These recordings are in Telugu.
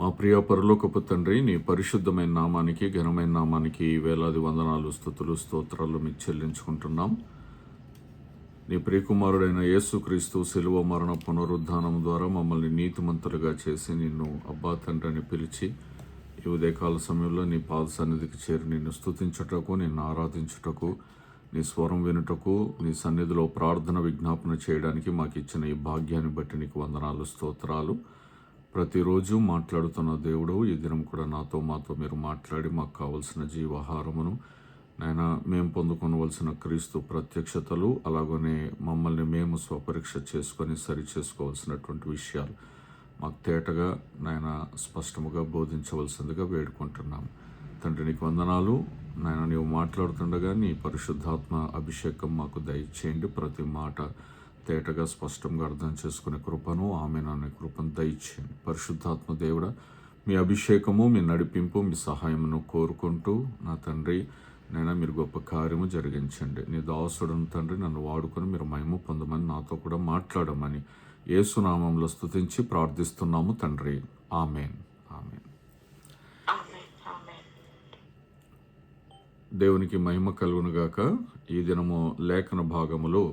మా ప్రియ పరలోకపు తండ్రి, నీ పరిశుద్ధమైన నామానికి, ఘనమైన నామానికి వేలాది వందనాలు, స్తుతులు, స్తోత్రాలు మీకు చెల్లించుకుంటున్నాం. నీ ప్రియకుమారుడైన యేసుక్రీస్తు శిలువ మరణ పునరుద్ధానం ద్వారా మమ్మల్ని నీతిమంతులుగా చేసి నిన్ను అబ్బా తండ్రి అని పిలిచి ఈ ఉదయకాల సమయంలో నీ పాద సన్నిధికి చేరి నిన్ను స్తుతించుటకు, నిన్ను ఆరాధించుటకు, నీ స్వరం వినుటకు, నీ సన్నిధిలో ప్రార్థన విజ్ఞాపన చేయడానికి మాకు ఇచ్చిన ఈ భాగ్యాన్ని బట్టి నీకు వందనాలు, స్తోత్రాలు. ప్రతిరోజు మాట్లాడుతున్న దేవుడు ఈ దినం కూడా మాతో మీరు మాట్లాడి మాకు కావలసిన జీవాహారమును నాయన మేము పొందుకొనవలసిన క్రీస్తు ప్రత్యక్షతలు, అలాగనే మమ్మల్ని మేము స్వపరీక్ష చేసుకొని సరి చేసుకోవాల్సినటువంటి విషయాలు మాకు తేటగా నాయన స్పష్టముగా బోధించవలసిందిగా వేడుకుంటున్నాం. తండ్రి నీకు వందనాలు. నాయన నీవు మాట్లాడుతుండగా నీ పరిశుద్ధాత్మ అభిషేకం మాకు దయచేయండి. ప్రతి మాట తేటగా స్పష్టంగా అర్థం చేసుకునే కృపను, ఆమె అనే కృపను దయచేయండి. పరిశుద్ధాత్మ దేవుడా, మీ అభిషేకము, మీ నడిపింపు, మీ సహాయమును కోరుకుంటూ నా తండ్రి నైనా మీరు గొప్ప కార్యము జరిగించండి. నీ దాసుడును తండ్రి నన్ను వాడుకొని మీరు మహిమ పొందమని, నాతో కూడా మాట్లాడమని యేసునామంలో స్తుతించి ప్రార్థిస్తున్నాము తండ్రి. ఆమేన్. ఆమేన్. దేవునికి మహిమ కలుగునుగాక. ఈ దినము లేఖన భాగములో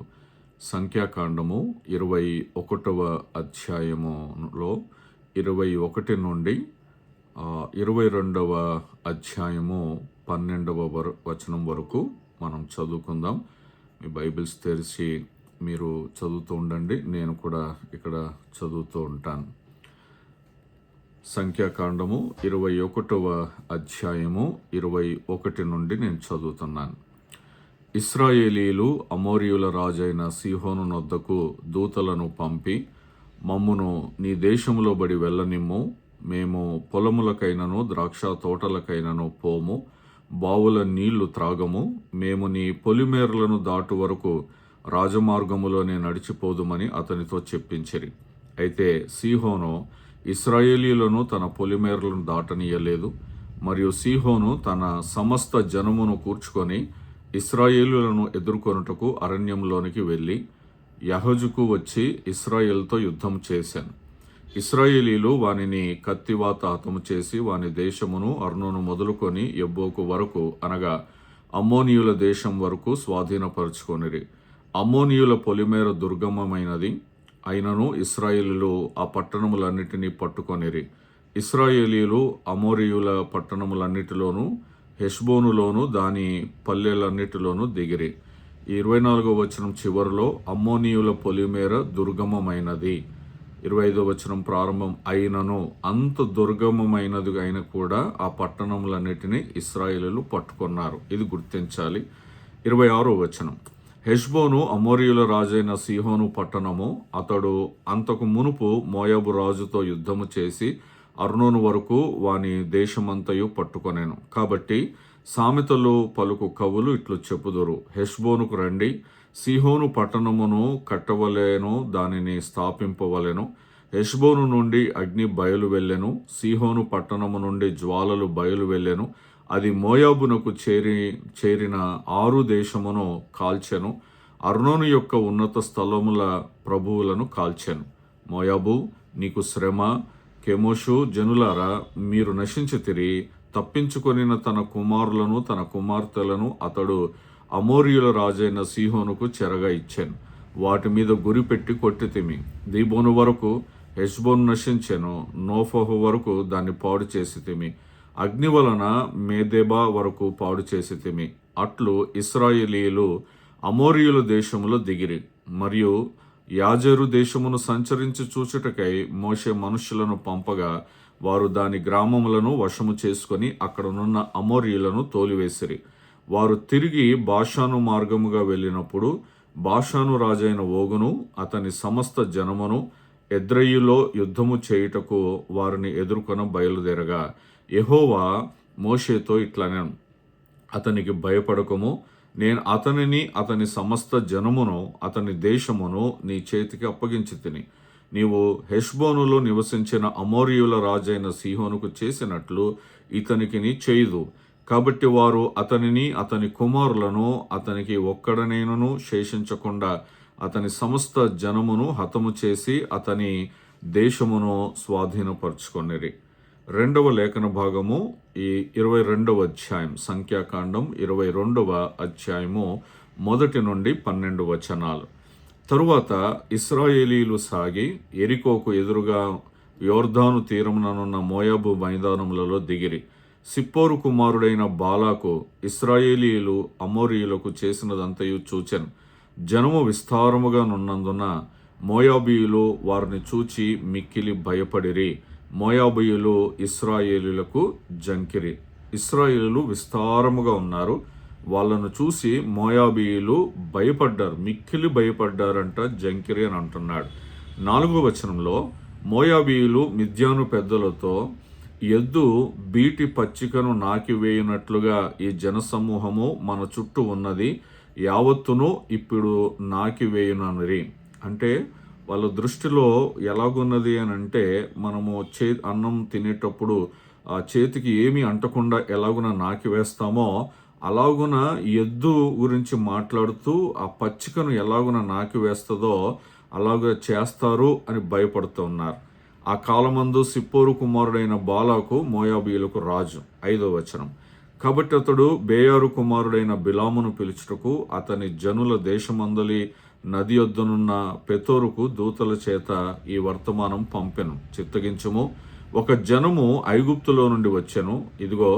సంఖ్యాకాండము 21వ అధ్యాయములో 21 నుండి 22వ అధ్యాయము 12వ వచనం వరకు మనం చదువుకుందాం. మీ బైబిల్స్ తెరిచి మీరు చదువుతూ ఉండండి, నేను కూడా ఇక్కడ చదువుతూ ఉంటాను. సంఖ్యాకాండము 21వ అధ్యాయము 21 నుండి నేను చదువుతున్నాను. ఇశ్రాయేలీలు అమోరీయుల రాజైన సీహోను నొద్దకు దూతలను పంపి, మమ్మును నీ దేశములో బడి వెళ్ళనిమ్ము, మేము పొలములకైనను ద్రాక్ష తోటలకైనను పోము, బావుల నీళ్లు త్రాగము, మేము నీ పొలిమేరలను దాటు వరకు రాజమార్గములోనే నడిచిపోదుమని అతనితో చెప్పించిరి. అయితే సీహోను ఇశ్రాయేలీలను తన పొలిమేరలను దాటనీయలేదు. మరియు సీహోను తన సమస్త జనమును కూర్చుకొని ఇశ్రాయేలులను ఎదుర్కొనుటకు అరణ్యంలోనికి వెళ్ళి యహజుకు వచ్చి ఇశ్రాయేలుతో యుద్ధం చేశాను. ఇశ్రాయేలీలు వానిని కత్తివాత హతము చేసి వాని దేశమును అర్నోను మొదలుకొని యబ్బోకు వరకు, అనగా అమ్మోనీయుల దేశం వరకు స్వాధీనపరుచుకొనిరి. అమ్మోనీయుల పొలిమేర దుర్గమమైనది అయినను ఇశ్రాయేలీలు ఆ పట్టణములన్నిటినీ పట్టుకొనిరి. ఇశ్రాయేలీలు అమోరీయుల పట్టణములన్నిటిలోనూ హెష్బోనులోను దాని పల్లెలన్నిటిలోనూ దిగిరి. 24వ వచనం చివరిలో అమ్మోనీయుల పొలిమేర దుర్గమమైనది, 25వ వచనం ప్రారంభం అయినను, అంత దుర్గమమైనది అయిన కూడా ఆ పట్టణములన్నిటినీ ఇశ్రాయేలీలు పట్టుకున్నారు. ఇది గుర్తించాలి. 26వ వచనం, హెష్బోను అమోరీయుల రాజైన సీహోను పట్టణము. అతడు అంతకు మునుపు మోయాబు రాజుతో యుద్ధము చేసి అర్నోను వరకు వాని దేశమంతయు పట్టుకొనెను. కాబట్టి సామెతలు పలుకు కవులు ఇట్లు చెప్పుదురు, హెష్బోనుకు రండి, సీహోను పట్టణమును కట్టవలెను, దానిని స్థాపింపవలెను. హెష్బోను నుండి అగ్ని బయలు వెళ్ళెను, సీహోను పట్టణము నుండి జ్వాలలు బయలు వెళ్ళెను. అది మోయాబునకు చేరిన 6 దేశమును కాల్చెను. అర్నోను యొక్క ఉన్నత స్థలముల ప్రభువులను కాల్చెను. మోయాబు, నీకు శ్రమ. కెమోషు జనులారా, మీరు నశించితిరి. తప్పించుకొనిన తన కుమారులను తన కుమార్తెలను అతడు అమోరీయుల రాజైన సీహోనుకు చెరగా ఇచ్చాను. వాటి మీద గురిపెట్టి కొట్టితిమి. దీబోను వరకు హెష్బోను నశించెను, నోఫహు వరకు దాన్ని పాడు చేసితిమి. అగ్ని వలన మేదెబా వరకు పాడు చేసితిమి. అట్లు ఇశ్రాయేలీయులు అమోరీయుల దేశములో దిగిరి. మరియు యాజెరు దేశమును సంచరించి చూచుటకై మోషే మనుష్యులను పంపగా, వారు దాని గ్రామములను వశము చేసుకొని అక్కడనున్న అమోరీయులను తోలివేసిరి. వారు తిరిగి బాషాను మార్గముగా వెళ్ళినప్పుడు బాషాను రాజైన ఓగును అతని సమస్త జనమును ఎద్రెయిలో యుద్ధము చేయుటకు వారిని ఎదుర్కొన బయలుదేరగా, యెహోవా మోషేతో ఇట్లనెను, అతనికి భయపడకము, నేను అతనిని అతని సమస్త జనమును అతని దేశమును నీ చేతికి అప్పగించితిని. నీవు హెష్బోనులో నివసించిన అమోరీయుల రాజైన సీహోనుకు చేసినట్లు ఇతనికి నీ చేయుదు. కాబట్టి వారు అతనిని అతని కుమారులను అతనికి ఒక్కడనేనను శేషించకుండా అతని సమస్త జనమును హతము చేసి అతని దేశమును స్వాధీనపరుచుకొనిరి. రెండవ లేఖన భాగము ఈ 22వ అధ్యాయం, సంఖ్యాకాండం 22వ అధ్యాయము 1 నుండి 12 వచనాలు. తరువాత ఇశ్రాయేలీలు సాగి ఎరికోకు ఎదురుగా యోర్దాను తీరముననున్న మోయాబు మైదానములలో దిగిరి. సిప్పోరు కుమారుడైన బాలాకు ఇశ్రాయేలీయులు అమోరీయులకు చేసినదంతయు చూచెను. జనము విస్తారముగా నున్నందున మోయాబీయులు వారిని చూచి మిక్కిలి భయపడిరి. మోయాబీయులు ఇశ్రాయేలీయులకు జంకిరి. ఇశ్రాయేలీయులు విస్తారముగా ఉన్నారు. వాళ్ళను చూసి మోయాబీయులు భయపడ్డారు, మిక్కిలి భయపడ్డారంట, జంకిరి అని అంటున్నాడు. 4వ వచనంలో మోయాబీయులు మిద్యాను పెద్దలతో ఎద్దు బీటి పచ్చికను నాకివేయునట్లుగా ఈ జనసమూహము మన చుట్టూ ఉన్నది, యావత్తును ఇప్పుడు నాకివేయుననిరి. అంటే వాళ్ళ దృష్టిలో ఎలాగున్నది అని అంటే, మనము అన్నం తినేటప్పుడు ఆ చేతికి ఏమీ అంటకుండా ఎలాగున నాకివేస్తామో అలాగున ఎద్దు గురించి మాట్లాడుతూ ఆ పచ్చికను ఎలాగున నాకివేస్తుందో అలాగ చేస్తారు అని భయపడుతూ ఉన్నారు. ఆ కాలమందు సిప్పోరు కుమారుడైన బాలాకు మోయాబీయులకు రాజు. 5వ వచనం. కాబట్టి అతడు బేయారు కుమారుడైన బిలామును పిలుచుటకు అతని జనుల దేశమందలి నది యొద్దనున్న పెతోరుకు దూతల చేత ఈ వర్తమానం పంపెను. చిత్తగించుము, ఒక జనము ఐగుప్తులో నుండి వచ్చెను, ఇదిగో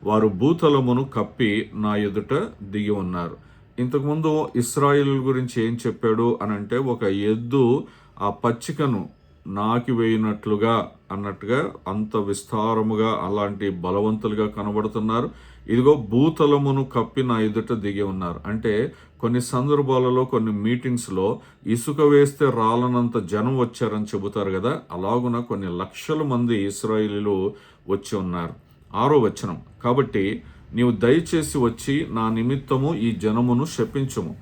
వారు భూతలమును కప్పి నా ఎదుట దిగి ఉన్నారు. ఇంతకుముందు ఇశ్రాయేలు గురించి ఏం చెప్పాడు అనంటే, ఒక ఎద్దు ఆ పచ్చికను నాకివేయినట్లుగా అన్నట్టుగా అంత విస్తారముగా అలాంటి బలవంతులుగా కనబడుతున్నారు. ఇదిగో భూతలమును కప్పి నా ఎదుట దిగి ఉన్నారు. అంటే కొన్ని సందర్భాలలో, కొన్ని మీటింగ్స్లో ఇసుక వేస్తే రాలనంత జనం వచ్చారని చెబుతారు కదా, అలాగున కొన్ని లక్షల మంది ఇశ్రాయేలీయులు వచ్చి ఉన్నారు. 6వ వచనం. కాబట్టి నీవు దయచేసి వచ్చి నా నిమిత్తము ఈ జనమును శపించుము.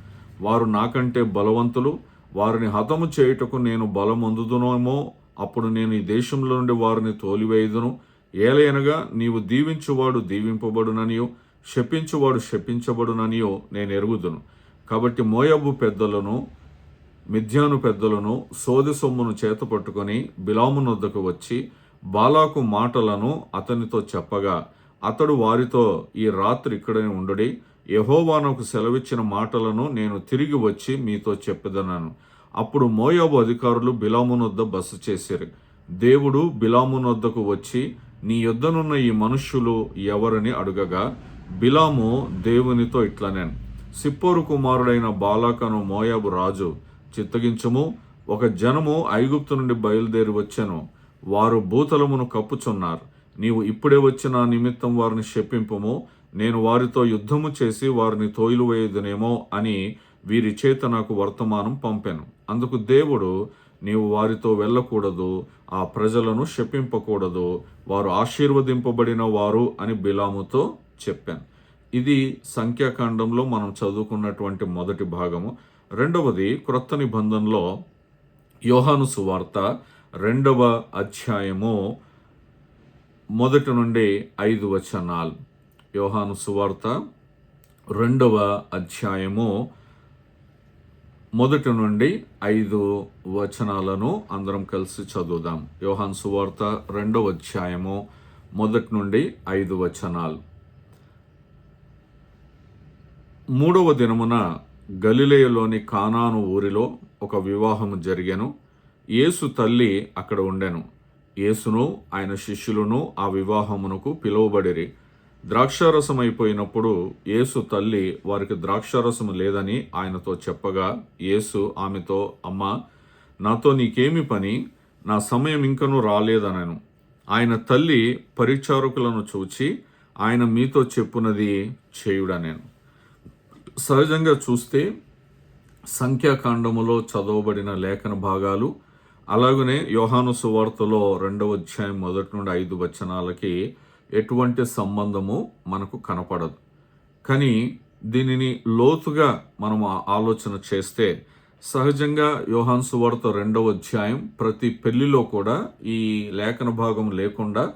వారు నాకంటే బలవంతులు, వారిని హతము చేయుటకు నేను బలమొందుదునేమో. అప్పుడు నేను ఈ దేశంలో నుండి వారిని తోలివేయుదును. ఏలయనగా నీవు దీవించువాడు దీవింపబడుననియో, శపించువాడు శపించబడుననియో నేను ఎరుగుదును. కాబట్టి మోయాబు పెద్దలను మిద్యాను పెద్దలను సోది సొమ్మును చేత పట్టుకొని బిలామునొద్దకు వచ్చి బాలాకు మాటలను అతనితో చెప్పగా, అతడు వారితో, ఈ రాత్రి ఇక్కడనే ఉండుడి, యెహోవా నాకు సెలవిచ్చిన మాటలను నేను తిరిగి వచ్చి మీతో చెప్పెదనను. అప్పుడు మోయాబు అధికారులు బిలామునొద్ద బస చేసిరి. దేవుడు బిలామునొద్దకు వచ్చి, నీ యొద్దనున్న ఈ మనుష్యులు ఎవరని అడుగగా, బిలాము దేవునితో ఇట్లనెను, సిప్పోరు కుమారుడైన బాలాకను మోయాబు రాజు, చిత్తగించుము, ఒక జనము ఐగుప్తు నుండి బయలుదేరి వచ్చెను, వారు భూతలమును కప్పుచున్నారు. నీవు ఇప్పుడే వచ్చి నా నిమిత్తం వారిని శపింపుము, నేను వారితో యుద్ధము చేసి వారిని తోయిలువేయుదునేమో అని వీరి చేత నాకు వర్తమానం పంపెను. అందుకు దేవుడు, నీవు వారితో వెళ్ళకూడదు, ఆ ప్రజలను శపింపకూడదు, వారు ఆశీర్వదింపబడిన వారు అని బిలాముతో చెప్పాను. ఇది సంఖ్యాకాండంలో మనం చదువుకున్నటువంటి మొదటి భాగము. రెండవది క్రొత్త నిబంధనలో యోహాను సువార్త 2వ అధ్యాయము 1 నుండి 5 వచనాలు. యోహాను సువార్త 2వ అధ్యాయము 1 నుండి 5 వచనాలను అందరం కలిసి చదువుదాం. యోహాను సువార్త 2వ అధ్యాయము 1 నుండి 5 వచనాలు. 3వ దినమున గలిలయలోని కానాను ఊరిలో ఒక వివాహము జరిగెను. యేసు తల్లి అక్కడ ఉండెను. యేసును ఆయన శిష్యులను ఆ వివాహమునకు పిలువబడిరి. ద్రాక్షారసం అయిపోయినప్పుడు యేసు తల్లి వారికి ద్రాక్షారసము లేదని ఆయనతో చెప్పగా, యేసు ఆమెతో, అమ్మా, నాతో నీకేమి పని? నా సమయం ఇంకనూ రాలేదనెను. ఆయన తల్లి పరిచారకులను చూచి, ఆయన మీతో చెప్పునది చేయుడనెను. సహజంగా చూస్తే సంఖ్యాకాండములో చదవబడిన లేఖన భాగాలు, అలాగనే యోహాను సువార్తలో 2వ అధ్యాయం 1 నుండి 5 వచనాలకి ఎటువంటి సంబంధము మనకు కనపడదు. కానీ దీనిని లోతుగా మనం ఆలోచన చేస్తే, సహజంగా యోహాను సువార్త 2వ అధ్యాయం ప్రతి పెళ్లిలో కూడా ఈ లేఖన భాగం లేకుండా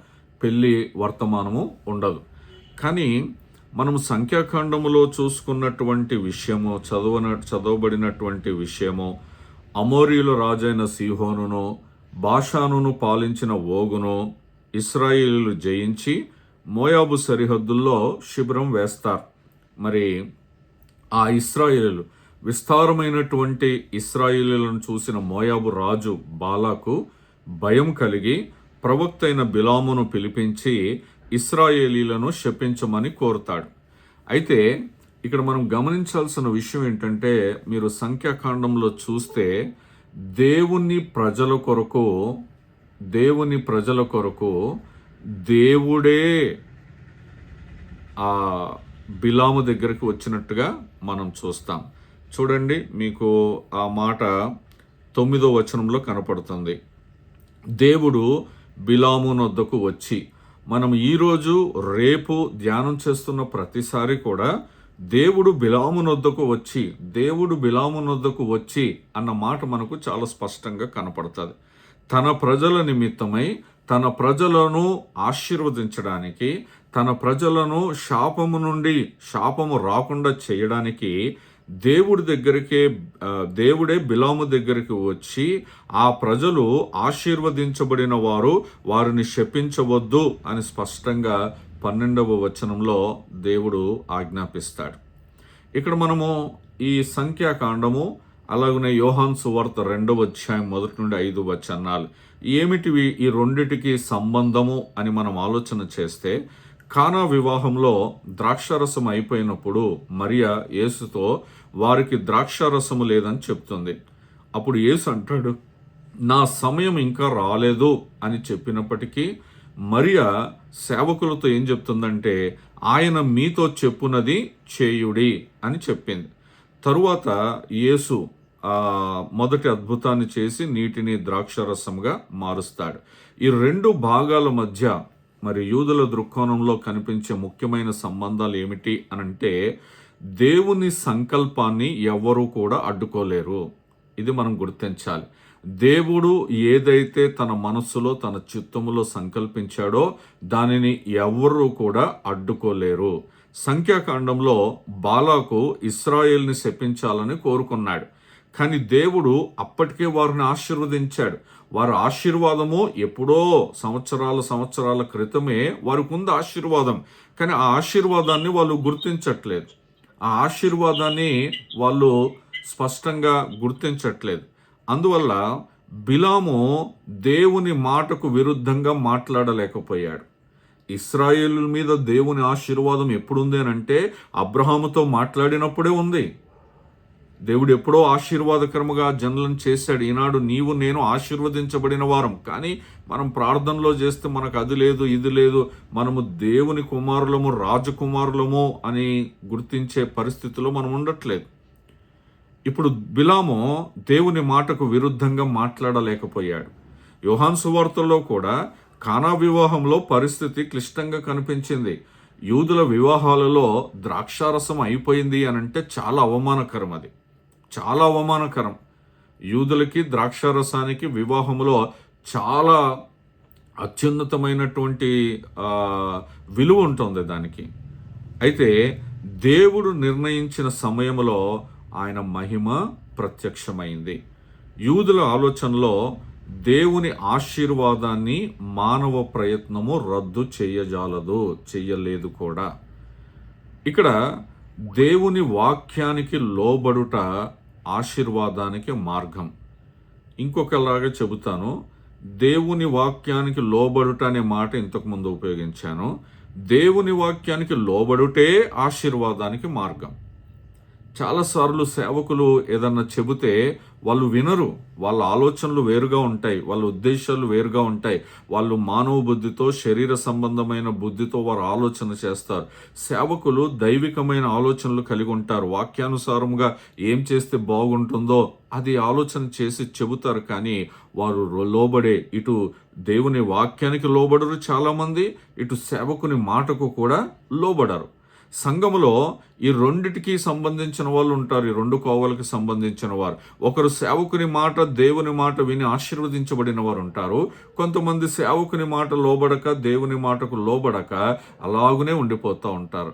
పెళ్లి వర్తమానము ఉండదు. కానీ మనము సంఖ్యాకాండములో చూసుకున్నటువంటి విషయము, చదవబడినటువంటి విషయము, అమోరీయుల రాజైన సీహోనును, బాషానును పాలించిన ఓగును, ఇశ్రాయేలీయులు జయించి మోయాబు సరిహద్దుల్లో శిబిరం వేస్తారు. మరి ఆ ఇశ్రాయేలీయులు విస్తారమైనటువంటి ఇశ్రాయేలీయులను చూసిన మోయాబు రాజు బాలాకు భయం కలిగి ప్రవక్త అయిన బిలామును పిలిపించి ఇశ్రాయేలీలను శపించమని కోరుతాడు. అయితే ఇక్కడ మనం గమనించాల్సిన విషయం ఏంటంటే, మీరు సంఖ్యాకాండంలో చూస్తే దేవుని ప్రజల కొరకు దేవుడే ఆ బిలాము దగ్గరికి వచ్చినట్టుగా మనం చూస్తాం. చూడండి, మీకు ఆ మాట 9వ వచనంలో కనపడుతుంది. దేవుడు బిలాము వద్దకు వచ్చి, మనం ఈరోజు రేపు ధ్యానం చేస్తున్న ప్రతిసారి కూడా దేవుడు బిలాము వద్దకు వచ్చి అన్న మాట మనకు చాలా స్పష్టంగా కనపడుతుంది. తన ప్రజల నిమిత్తమై తన ప్రజలను ఆశీర్వదించడానికి, తన ప్రజలను శాపము రాకుండా చేయడానికి దేవుడే బిలాము దగ్గరికి వచ్చి, ఆ ప్రజలు ఆశీర్వదించబడిన వారిని శపించవద్దు అని స్పష్టంగా 12వ వచనంలో దేవుడు ఆజ్ఞాపిస్తాడు. ఇక్కడ మనము ఈ సంఖ్యాకాండము, అలాగనే యోహాను సువార్త 2వ అధ్యాయం 1 నుండి 5 వచనాలు ఏమిటివి, ఈ రెండిటికి సంబంధము అని మనం ఆలోచన చేస్తే, కానా వివాహంలో ద్రాక్షారసం అయిపోయినప్పుడు మరియా యేసుతో వారికి ద్రాక్షారసము లేదని చెప్తుంది. అప్పుడు యేసు అంటాడు, నా సమయం ఇంకా రాలేదు అని చెప్పినప్పటికీ మరియా సేవకులతో ఏం చెప్తుందంటే, ఆయన మీతో చెప్పునది చేయుడి అని చెప్పింది. తరువాత యేసు మొదటి అద్భుతాన్ని చేసి నీటిని ద్రాక్షారసంగా మారుస్తాడు. ఈ రెండు భాగాల మధ్య మరి యూదుల దృక్కోణంలో కనిపించే ముఖ్యమైన సంబంధాలు ఏమిటి అనంటే, దేవుని సంకల్పాన్ని ఎవ్వరూ కూడా అడ్డుకోలేరు. ఇది మనం గుర్తించాలి. దేవుడు ఏదైతే తన మనస్సులో తన చిత్తములో సంకల్పించాడో దానిని ఎవ్వరూ కూడా అడ్డుకోలేరు. సంఖ్యాకాండంలో బాలాకు ఇశ్రాయేల్ని శపించాలని కోరుకున్నాడు. కానీ దేవుడు అప్పటికే వారిని ఆశీర్వదించాడు. వారి ఆశీర్వాదము ఎప్పుడో సంవత్సరాల క్రితమే వారికి ఉంది ఆశీర్వాదం. కానీ ఆ ఆశీర్వాదాన్ని వాళ్ళు గుర్తించట్లేదు. ఆ ఆశీర్వాదాన్ని వాళ్ళు స్పష్టంగా గుర్తించట్లేదు. అందువల్ల బిలాము దేవుని మాటకు విరుద్ధంగా మాట్లాడలేకపోయాడు. ఇశ్రాయేలు మీద దేవుని ఆశీర్వాదం ఎప్పుడుంది అంటే అబ్రహాముతో మాట్లాడినప్పుడే ఉంది. దేవుడు ఎప్పుడో ఆశీర్వాదకరముగా జనులను చేశాడు. ఈనాడు నీవు నేను ఆశీర్వదించబడిన వారం. కానీ మనం ప్రార్థనలో చేస్తే మనకు అది లేదు ఇది లేదు, మనము దేవుని కుమారులము రాజకుమారులము అని గుర్తించే పరిస్థితిలో మనం ఉండట్లేదు. ఇప్పుడు బిలాము దేవుని మాటకు విరుద్ధంగా మాట్లాడలేకపోయాడు. యోహాను సువార్తలో కూడా కానా వివాహంలో పరిస్థితి క్లిష్టంగా కనిపించింది. యూదుల వివాహాలలో ద్రాక్షారసం అయిపోయింది అనంటే చాలా అవమానకరం. అది చాలా అవమానకరం. యూదులకి ద్రాక్షారసానికి వివాహంలో చాలా అత్యున్నతమైనటువంటి విలువ ఉంటుంది దానికి. అయితే దేవుడు నిర్ణయించిన సమయంలో ఆయన మహిమ ప్రత్యక్షమైంది. యూదుల ఆలోచనలో దేవుని ఆశీర్వాదాన్ని మానవ ప్రయత్నము రద్దు చెయ్యలేదు కూడా. ఇక్కడ దేవుని వాక్యానికి లోబడుట ఆశీర్వాదానికి మార్గం. ఇంకొకలాగా చెబుతాను, దేవుని వాక్యానికి లోబడుట అనే మాట ఇంతకుముందు ఉపయోగించాను. దేవుని వాక్యానికి లోబడుటే ఆశీర్వాదానికి మార్గం. చాలాసార్లు సేవకులు ఏదన్నా చెబితే వాళ్ళు వినరు. వాళ్ళ ఆలోచనలు వేరుగా ఉంటాయి, వాళ్ళ ఉద్దేశాలు వేరుగా ఉంటాయి. వాళ్ళు మానవ బుద్ధితో, శరీర సంబంధమైన బుద్ధితో వారు ఆలోచన చేస్తారు. సేవకులు దైవికమైన ఆలోచనలు కలిగి ఉంటారు. వాక్యానుసారంగా ఏం చేస్తే బాగుంటుందో అది ఆలోచన చేసి చెబుతారు. కానీ వారు ఇటు దేవుని వాక్యానికి లోబడరు చాలామంది, ఇటు సేవకుని మాటకు కూడా లోబడరు. సంఘములో ఈ రెండిటికి సంబంధించిన వాళ్ళు ఉంటారు. ఈ రెండు కోవలకు సంబంధించిన వారు. ఒకరు సేవకుని మాట, దేవుని మాట విని ఆశీర్వదించబడిన వారు ఉంటారు. కొంతమంది సేవకుని మాట లోబడక, దేవుని మాటకు లోబడక అలాగునే ఉండిపోతూ ఉంటారు.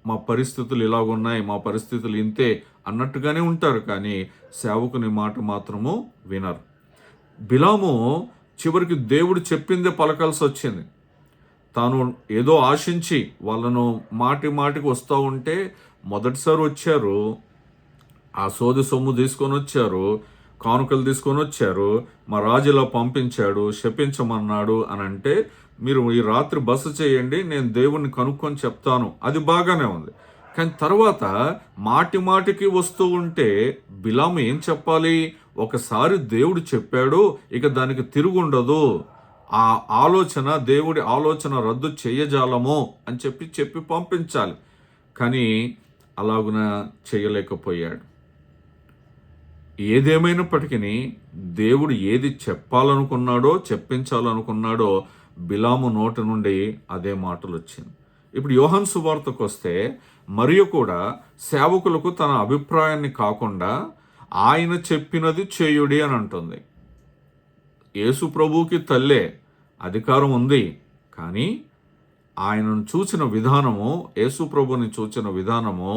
మా పరిస్థితులు ఇలాగున్నాయి, మా పరిస్థితులు ఇంతే అన్నట్టుగానే ఉంటారు. కానీ సేవకుని మాట మాత్రము వినరు. బిలాము చివరికి దేవుడు చెప్పిందే పలకాల్సి వచ్చింది. తాను ఏదో ఆశించి వాళ్ళను మాటి మాటికి వస్తూ ఉంటే, మొదటిసారి వచ్చారు, ఆ సోది సొమ్ము తీసుకొని వచ్చారు, కానుకలు తీసుకొని వచ్చారు, మా రాజు ఇలా పంపించాడు, శపించమన్నాడు అని అంటే, మీరు ఈ రాత్రి బస చేయండి, నేను దేవుణ్ణి కనుక్కొని చెప్తాను, అది బాగానే ఉంది. కానీ తర్వాత మాటి మాటికి వస్తూ ఉంటే బిలాము ఏం చెప్పాలి? ఒకసారి దేవుడు చెప్పాడు, ఇక దానికి తిరుగుండదు, ఆ ఆలోచన, దేవుడి ఆలోచన రద్దు చేయజాలము అని చెప్పి పంపించాలి. కానీ అలాగున చేయలేకపోయాడు. ఏదేమైనప్పటికీ దేవుడు ఏది చెప్పాలనుకున్నాడో, చెప్పించాలనుకున్నాడో బిలాము నోటి నుండి అదే మాటలు వచ్చింది. ఇప్పుడు యోహాను సువార్తకు వస్తే, మరియు కూడా సేవకులకు తన అభిప్రాయాన్ని కాకుండా ఆయన చెప్పినది చేయుడి అని అంటుంది. యేసు ప్రభువుకి తల్లే అధికారం ఉంది, కానీ ఆయనను చూసిన విధానము, యేసు ప్రభుని చూసిన విధానము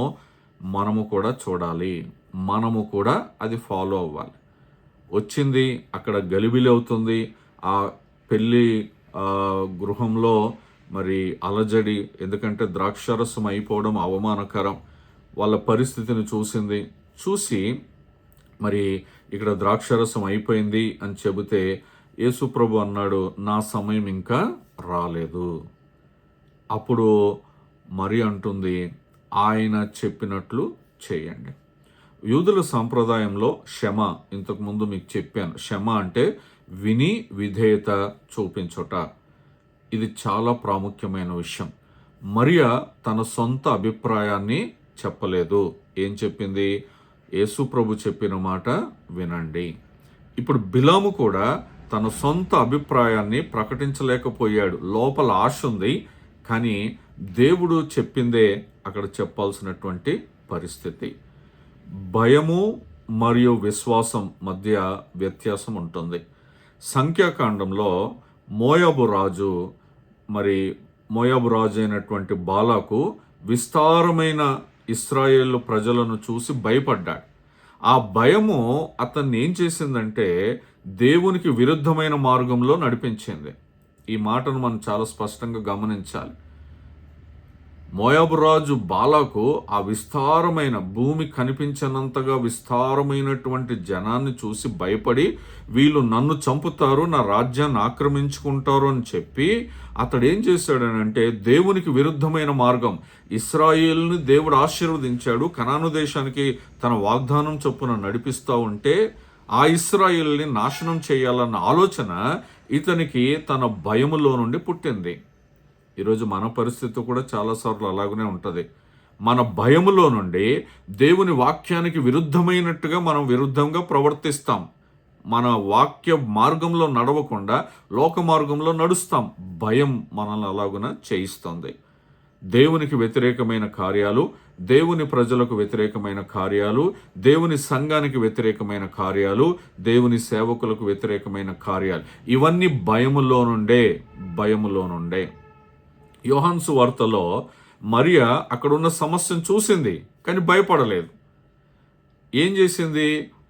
మనము కూడా చూడాలి, మనము కూడా అది ఫాలో అవ్వాలి. వచ్చింది అక్కడ గలిబిలి అవుతుంది, ఆ పెళ్ళి గృహంలో మరి అలజడి, ఎందుకంటే ద్రాక్షారసం అయిపోవడం అవమానకరం. వాళ్ళ పరిస్థితిని చూసి మరి ఇక్కడ ద్రాక్షారసం అయిపోయింది అని చెబితే యేసు ప్రభు అన్నాడు, నా సమయం ఇంకా రాలేదు. అప్పుడు మరి అంటుంది, ఆయన చెప్పినట్లు చేయండి. యూదుల సంప్రదాయంలో క్షమ, ఇంతకుముందు మీకు చెప్పాను, క్షమ అంటే విని విధేయత చూపించుట. ఇది చాలా ప్రాముఖ్యమైన విషయం. మరియా తన సొంత అభిప్రాయాన్ని చెప్పలేదు. ఏం చెప్పింది? యేసు ప్రభు చెప్పిన మాట వినండి. ఇప్పుడు బిలాము కూడా తన సొంత అభిప్రాయాన్ని ప్రకటించలేకపోయాడు. లోపల ఆశ ఉంది, కానీ దేవుడు చెప్పిందే అక్కడ చెప్పాల్సినటువంటి పరిస్థితి. భయము మరియు విశ్వాసం మధ్య వ్యత్యాసం ఉంటుంది. సంఖ్యాకాండంలో మోయాబు రాజు అయినటువంటి బాలాకు విస్తారమైన ఇశ్రాయేలు ప్రజలను చూసి భయపడ్డాడు. ఆ భయము అతన్ని ఏం చేసిందంటే దేవునికి విరుద్ధమైన మార్గంలో నడిపించింది. ఈ మాటను మనం చాలా స్పష్టంగా గమనించాలి. మోయాబు రాజు బాలాకు ఆ విస్తారమైన, భూమి కనిపించనంతగా విస్తారమైనటువంటి జనాన్ని చూసి భయపడి, వీళ్ళు నన్ను చంపుతారు, నా రాజ్యాన్ని ఆక్రమించుకుంటారు అని చెప్పి అతడు ఏం చేశాడనంటే దేవునికి విరుద్ధమైన మార్గం. ఇశ్రాయేలుని దేవుడు ఆశీర్వదించాడు, కనాను దేశానికి తన వాగ్దానం చొప్పున నడిపిస్తూ ఉంటే ఆ ఇశ్రాయేలుని నాశనం చేయాలన్న ఆలోచన ఇతనికి తన భయములో నుండి పుట్టింది. ఈరోజు మన పరిస్థితి కూడా చాలాసార్లు అలాగనే ఉంటుంది. మన భయములో నుండి దేవుని వాక్యానికి విరుద్ధమైనట్టుగా మనం విరుద్ధంగా ప్రవర్తిస్తాం. మన వాక్య మార్గంలో నడవకుండా లోక మార్గంలో నడుస్తాం. భయం మనల్ని అలాగున చేయిస్తుంది. దేవునికి వ్యతిరేకమైన కార్యాలు, దేవుని ప్రజలకు వ్యతిరేకమైన కార్యాలు, దేవుని సంఘానికి వ్యతిరేకమైన కార్యాలు, దేవుని సేవకులకు వ్యతిరేకమైన కార్యాలు, ఇవన్నీ భయములో నుండే. యోహాను సువార్తలో మరియా అక్కడున్న సమస్యను చూసింది, కానీ భయపడలేదు. ఏం చేసింది?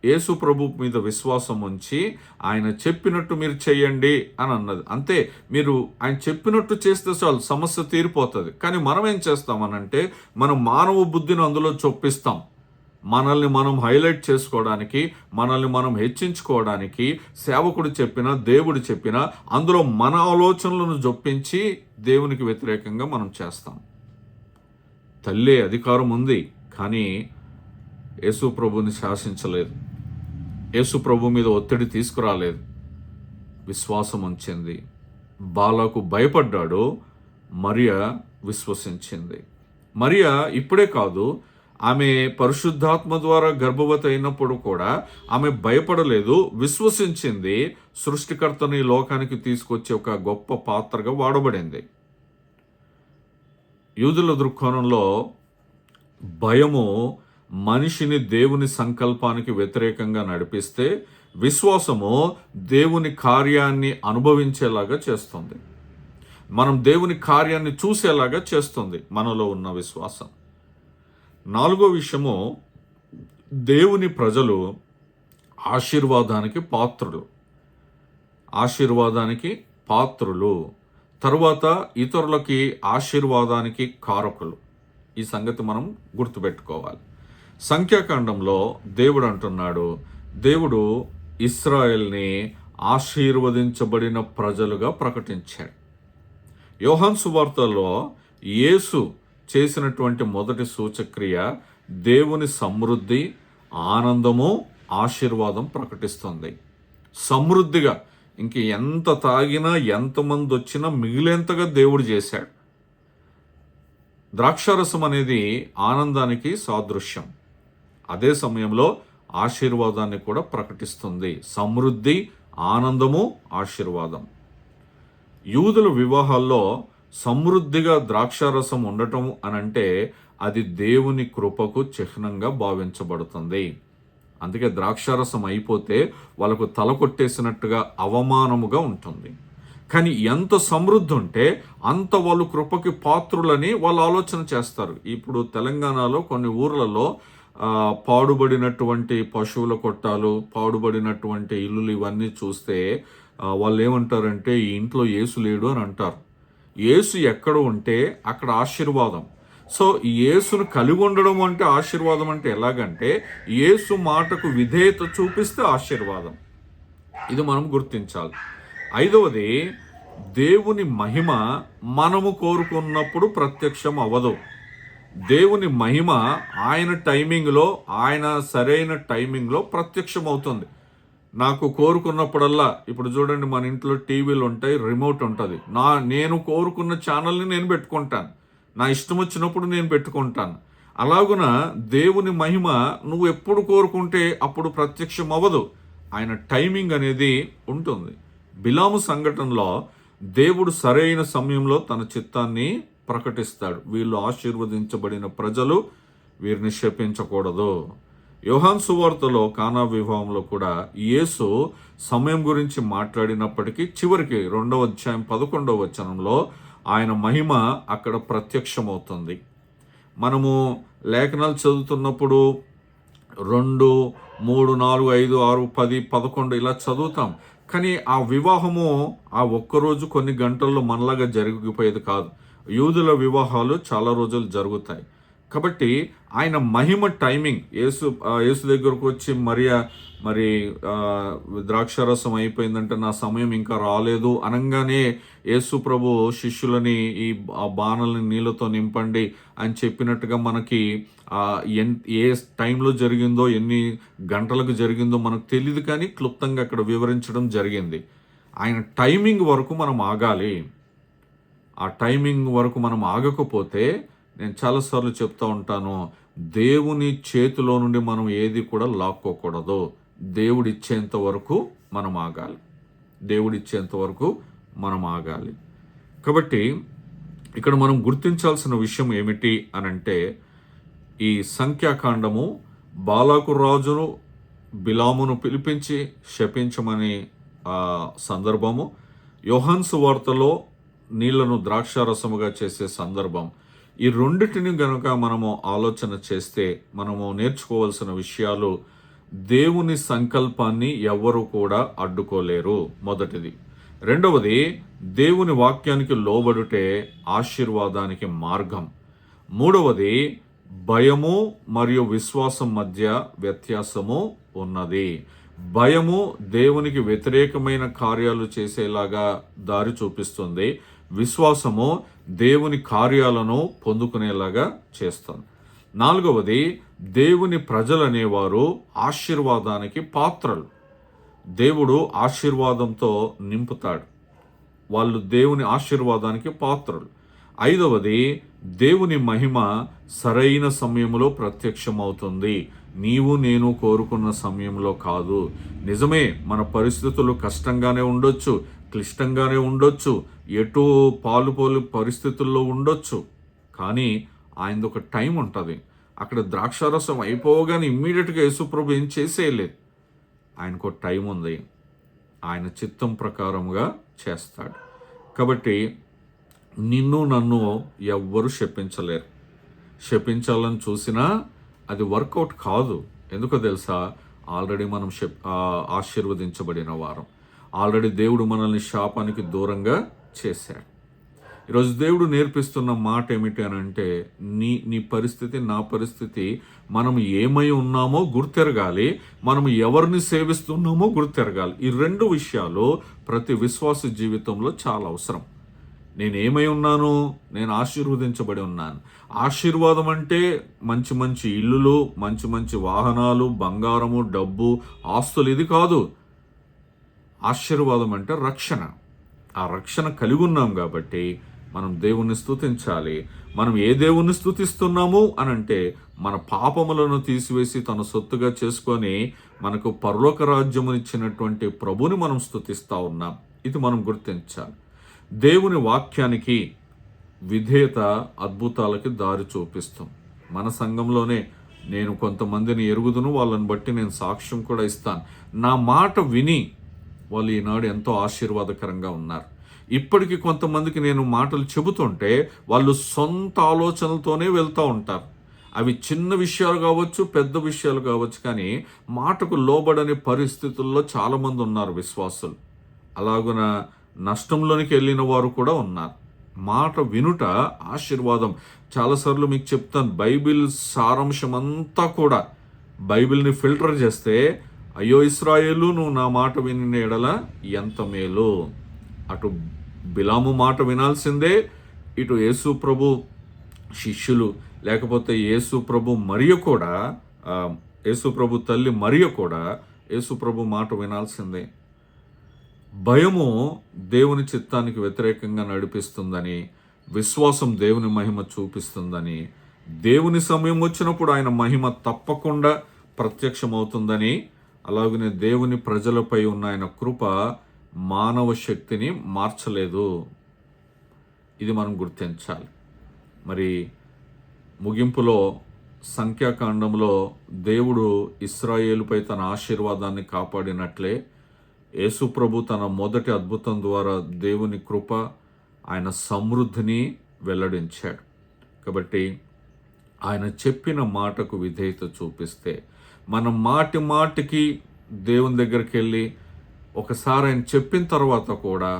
యేసు ప్రభు మీద విశ్వాసం ఉంచి ఆయన చెప్పినట్టు మీరు చేయండి అని అన్నది. అంతే, మీరు ఆయన చెప్పినట్టు చేస్తే చాలు, సమస్య తీరిపోతుంది. కానీ మనం ఏం చేస్తామనంటే మనం మానవ బుద్ధిని అందులో చొప్పిస్తాం. మనల్ని మనం హైలైట్ చేసుకోవడానికి, మనల్ని మనం హెచ్చించుకోవడానికి, సేవకుడు చెప్పినా దేవుడు చెప్పినా అందులో మన ఆలోచనలను జొప్పించి దేవునికి వ్యతిరేకంగా మనం చేస్తాం. తల్లే అధికారం ఉంది, కానీ యేసు ప్రభుని శాసించలేదు, యేసు ప్రభు మీద ఒత్తిడి తీసుకురాలేదు, విశ్వాసం ఉంచింది. బాలాకు భయపడ్డాడు, మరియా విశ్వసించింది. మరియా ఇప్పుడే కాదు, ఆమె పరిశుద్ధాత్మ ద్వారా గర్భవతి అయినప్పుడు కూడా ఆమె భయపడలేదు, విశ్వసించింది. సృష్టికర్తని లోకానికి తీసుకొచ్చి ఒక గొప్ప పాత్రగా వాడబడింది. యూదుల దృక్కోణంలో భయము మనిషిని దేవుని సంకల్పానికి వ్యతిరేకంగా నడిపిస్తే, విశ్వాసము దేవుని కార్యాన్ని అనుభవించేలాగా చేస్తుంది. మనం దేవుని కార్యాన్ని చూసేలాగా చేస్తుంది మనలో ఉన్న విశ్వాసం. 4వ విషయము, దేవుని ప్రజలు ఆశీర్వాదానికి పాత్రులు. ఆశీర్వాదానికి పాత్రులు, తరువాత ఇతరులకి ఆశీర్వాదానికి కారకులు. ఈ సంగతి మనం గుర్తుపెట్టుకోవాలి. సంఖ్యాకాండంలో దేవుడు అంటున్నాడు, దేవుడు ఇశ్రాయేల్ని ఆశీర్వదించబడిన ప్రజలుగా ప్రకటించాడు. యోహాను సువార్తలో యేసు చేసినటువంటి మొదటి సూచక్రియ దేవుని సమృద్ధి, ఆనందము, ఆశీర్వాదం ప్రకటిస్తుంది. సమృద్ధిగా ఇంక ఎంత తాగినా ఎంతమంది వచ్చినా మిగిలేంతగా దేవుడు చేశాడు. ద్రాక్షారసం అనేది ఆనందానికి సాదృశ్యం. అదే సమయంలో ఆశీర్వాదాన్ని కూడా ప్రకటిస్తుంది. సమృద్ధి, ఆనందము, ఆశీర్వాదం. యూదుల వివాహాల్లో సమృద్ధిగా ద్రాక్షారసం ఉండటం అనంటే అది దేవుని కృపకు చిహ్నంగా భావించబడుతుంది. అందుకే ద్రాక్షారసం అయిపోతే వాళ్ళకు తల కొట్టేసినట్టుగా అవమానముగా ఉంటుంది. కానీ ఎంత సమృద్ధి ఉంటే అంత వాళ్ళు కృపకి పాత్రులని వాళ్ళు ఆలోచన చేస్తారు. ఇప్పుడు తెలంగాణలో కొన్ని ఊర్లలో పాడుబడినటువంటి పశువుల కొట్టాలు, పాడుబడినటువంటి ఇల్లులు ఇవన్నీ చూస్తే వాళ్ళు ఏమంటారంటే ఈ ఇంట్లో యేసు లేడు అని అంటారు. యేసు ఎక్కడ ఉంటే అక్కడ ఆశీర్వాదం. సో యేసును కలిగి ఉండడం అంటే ఆశీర్వాదం అంటే ఎలాగంటే యేసు మాటకు విధేయత చూపిస్తే ఆశీర్వాదం. ఇది మనం గుర్తించాలి. ఐదవది, దేవుని మహిమ మనము కోరుకున్నప్పుడు ప్రత్యక్షం అవ్వదు. దేవుని మహిమ ఆయన టైమింగ్లో, ఆయన సరైన టైమింగ్లో ప్రత్యక్షం అవుతుంది. నాకు కోరుకున్నప్పుడల్లా, ఇప్పుడు చూడండి మన ఇంట్లో టీవీలు ఉంటాయి, రిమోట్ ఉంటుంది. నేను కోరుకున్న ఛానల్ని నేను పెట్టుకుంటాను, నా ఇష్టం వచ్చినప్పుడు నేను పెట్టుకుంటాను. అలాగున దేవుని మహిమ నువ్వు ఎప్పుడు కోరుకుంటే అప్పుడు ప్రత్యక్షం అవ్వదు. ఆయన టైమింగ్ అనేది ఉంటుంది. బిలాము సంఘటనలో దేవుడు సరైన సమయంలో తన చిత్తాన్ని ప్రకటిస్తాడు. వీళ్ళు ఆశీర్వదించబడిన ప్రజలు, వీరిని శపించకూడదు. యోహాను సువార్తలో కానా వివాహంలో కూడా యేసు సమయం గురించి మాట్లాడినప్పటికీ చివరికి 2వ అధ్యాయం 11వ వచనంలో ఆయన మహిమ అక్కడ ప్రత్యక్షమవుతుంది. మనము లేఖనాలు చదువుతున్నప్పుడు 2, 3, 4, 5, 6, 10, 11 ఇలా చదువుతాం. కానీ ఆ వివాహము ఆ ఒక్కరోజు కొన్ని గంటల్లో మనలాగా జరిగిపోయేది కాదు. యూదుల వివాహాలు చాలా రోజులు జరుగుతాయి. కాబట్టి ఆయన మహిమ టైమింగ్, యేసు దగ్గరకు వచ్చి మరి ద్రాక్షారసం అయిపోయిందంటే నా సమయం ఇంకా రాలేదు అనగానే యేసు ప్రభు శిష్యులని ఈ బాణల్ని నీళ్ళతో నింపండి అని చెప్పినట్టుగా మనకి ఏ టైంలో జరిగిందో, ఎన్ని గంటలకు జరిగిందో మనకు తెలియదు, కానీ క్లుప్తంగా అక్కడ వివరించడం జరిగింది. ఆయన టైమింగ్ వరకు మనం ఆగాలి. ఆ టైమింగ్ వరకు మనం ఆగకపోతే, నేను చాలాసార్లు చెప్తూ ఉంటాను, దేవుని చేతిలో నుండి మనం ఏది కూడా లాక్కోకూడదు. దేవుడిచ్చేంత వరకు మనం ఆగాలి. దేవుడిచ్చేంత వరకు మనం ఆగాలి. కాబట్టి ఇక్కడ మనం గుర్తించాల్సిన విషయం ఏమిటి అనంటే, ఈ సంఖ్యాకాండము బాలాకు రాజును బిలామును పిలిపించి శపించమని సందర్భము, యోహాను సువార్తలో నీళ్లను ద్రాక్షారసముగా చేసే సందర్భం. ఈ రెండిటిని గనుక మనము ఆలోచన చేస్తే మనము నేర్చుకోవాల్సిన విషయాలు, దేవుని సంకల్పాన్ని ఎవ్వరూ కూడా అడ్డుకోలేరు, మొదటిది. రెండవది, దేవుని వాక్యానికి లోబడుటే ఆశీర్వాదానికి మార్గం. మూడవది, భయము మరియు విశ్వాసం మధ్య వ్యత్యాసము ఉన్నది. భయము దేవునికి వ్యతిరేకమైన కార్యాలు చేసేలాగా దారి చూపిస్తుంది. విశ్వాసము దేవుని కార్యాలను పొందుకునేలాగా చేస్తుంది. నాలుగవది, దేవుని ప్రజలనేవారు ఆశీర్వాదానికి పాత్రలు. దేవుడు ఆశీర్వాదంతో నింపుతాడు. వాళ్ళు దేవుని ఆశీర్వాదానికి పాత్రలు. ఐదవది, దేవుని మహిమ సరైన సమయంలో ప్రత్యక్షమవుతుంది. నీవు నేను కోరుకున్న సమయంలో కాదు. నిజమే, మన పరిస్థితులు కష్టంగానే ఉండొచ్చు, క్లిష్టంగానే ఉండొచ్చు, ఎటో పాలుపోలు పరిస్థితుల్లో ఉండొచ్చు. కానీ ఆయనది ఒక టైం ఉంటుంది. అక్కడ ద్రాక్షారసం అయిపోగానే ఇమ్మీడియట్గా యేసుప్రభు ఏం చేసేయలేదు. ఆయనకు టైం ఉంది. ఆయన చిత్తం ప్రకారంగా చేస్తాడు. కాబట్టి నిన్ను నన్ను ఎవ్వరు శపించలేరు. శపించాలని చూసినా అది వర్కౌట్ కాదు. ఎందుకో తెలుసా? ఆల్రెడీ మనం ఆశీర్వదించబడిన వారం. ఆల్రెడీ దేవుడు మనల్ని శాపానికి దూరంగా చేశాడు. ఈరోజు దేవుడు నేర్పిస్తున్న మాట ఏమిటి అని అంటే, నీ పరిస్థితి, నా పరిస్థితి, మనం ఏమై ఉన్నామో గుర్తెరగాలి, మనం ఎవరిని సేవిస్తున్నామో గుర్తెరగాలి. ఈ రెండు విషయాలు ప్రతి విశ్వాస జీవితంలో చాలా అవసరం. నేను ఏమై ఉన్నాను? నేను ఆశీర్వదించబడి ఉన్నాను. ఆశీర్వాదం అంటే మంచి మంచి ఇల్లులు, మంచి మంచి వాహనాలు, బంగారము, డబ్బు, ఆస్తులు, ఇది కాదు. ఆశీర్వాదం అంటే రక్షణ. ఆ రక్షణ కలిగి ఉన్నాం కాబట్టి మనం దేవుణ్ణి స్తుతించాలి. మనం ఏ దేవుణ్ణి స్తుతిస్తున్నాము అని అంటే, మన పాపములను తీసివేసి తన సొత్తుగా చేసుకొని మనకు పరలోక రాజ్యమునిచ్చినటువంటి ప్రభుని మనం స్తుతిస్తా ఉన్నాం. ఇది మనం గుర్తించాలి. దేవుని వాక్యానికి విధేయత అద్భుతాలకి దారి చూపిస్తాం. మన సంఘంలోనే నేను కొంతమందిని ఎరుగుదును, వాళ్ళని బట్టి నేను సాక్ష్యం కూడా ఇస్తాను. నా మాట విని వాళ్ళు ఈనాడు ఎంతో ఆశీర్వాదకరంగా ఉన్నారు. ఇప్పటికీ కొంతమందికి నేను మాటలు చెబుతుంటే వాళ్ళు సొంత ఆలోచనలతోనే వెళ్తూ ఉంటారు. అవి చిన్న విషయాలు కావచ్చు, పెద్ద విషయాలు కావచ్చు, కానీ మాటకు లోబడని పరిస్థితుల్లో చాలామంది ఉన్నారు విశ్వాసులు. అలాగున నష్టంలోనికి వెళ్ళిన వారు కూడా ఉన్నారు. మాట వినుట ఆశీర్వాదం. చాలాసార్లు మీకు చెప్తాను, బైబిల్ సారాంశం అంతా కూడా బైబిల్ని ఫిల్టర్ చేస్తే, అయ్యో ఇశ్రాయేలు, నువ్వు నా మాట విని ఎడల ఎంత మేలు. అటు బిలాము మాట వినాల్సిందే, ఇటు యేసు ప్రభు శిష్యులు, లేకపోతే యేసు ప్రభు మరియ కూడా, యేసు ప్రభు తల్లి మరియ కూడా యేసు ప్రభు మాట వినాల్సిందే. భయము దేవుని చిత్తానికి వ్యతిరేకంగా నడిపిస్తుందని, విశ్వాసం దేవుని మహిమ చూపిస్తుందని, దేవుని సమయం వచ్చినప్పుడు ఆయన మహిమ తప్పకుండా ప్రత్యక్షమవుతుందని, అలాగనే దేవుని ప్రజలపై ఉన్న ఆయన కృప మానవ శక్తిని మార్చలేదు. ఇది మనం గుర్తించాలి. మరి ముగింపులో సంఖ్యాకాండంలో దేవుడు ఇశ్రాయేలుపై తన ఆశీర్వాదాన్ని కాపాడినట్లే యేసు ప్రభు తన మొదటి అద్భుతం ద్వారా దేవుని కృప, ఆయన సమృద్ధిని వెల్లడించాడు. కాబట్టి ఆయన చెప్పిన మాటకు విధేయత చూపిస్తే, మనం మాటి మాటికి దేవుని దగ్గరికి వెళ్ళి, ఒకసారి ఆయన చెప్పిన తర్వాత కూడా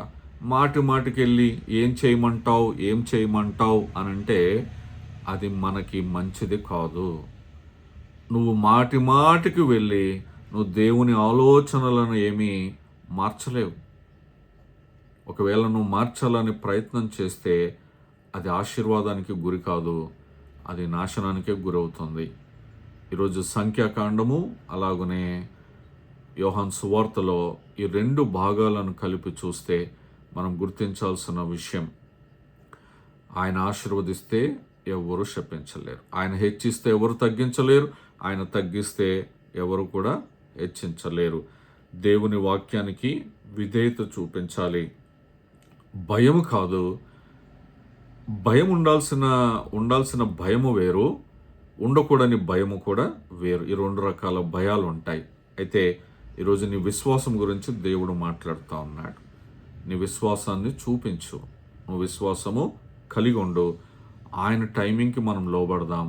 మాటి మాటికి వెళ్ళి ఏం చేయమంటావు అని అంటే అది మనకి మంచిది కాదు. నువ్వు మాటి మాటికి వెళ్ళి నువ్వు దేవుని ఆలోచనలను ఏమీ మార్చలేవు. ఒకవేళ నువ్వు మార్చాలని ప్రయత్నం చేస్తే అది ఆశీర్వాదానికి గురి కాదు, అది నాశనానికే గురవుతుంది. ఈరోజు సంఖ్యాకాండము అలాగనే యోహాను సువార్తలో ఈ రెండు భాగాలను కలిపి చూస్తే మనం గుర్తించాల్సిన విషయం, ఆయన ఆశీర్వదిస్తే ఎవరు శపించలేరు, ఆయన హెచ్చిస్తే ఎవరు తగ్గించలేరు, ఆయన తగ్గిస్తే ఎవరు కూడా హెచ్చించలేరు. దేవుని వాక్యానికి విధేయత చూపించాలి. భయం కాదు, భయం ఉండాల్సిన భయము వేరు, ఉండకూడని భయము కూడా వేరు. ఈ రెండు రకాల భయాలు ఉంటాయి. అయితే ఈరోజు నీ విశ్వాసం గురించి దేవుడు మాట్లాడుతూ ఉన్నాడు. నీ విశ్వాసాన్ని చూపించు, నువ్వు విశ్వాసము కలిగి ఉండు. ఆయన టైమింగ్కి మనం లోబడదాం.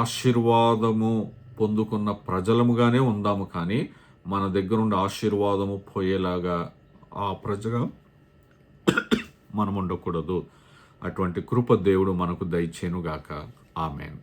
ఆశీర్వాదము పొందుకున్న ప్రజలముగానే ఉందాము, కానీ మన దగ్గర ఉండే ఆశీర్వాదము పోయేలాగా ఆ ప్రజగా మనం ఉండకూడదు. అటువంటి కృప దేవుడు మనకు దయచేయునుగాక. ఆమేన్.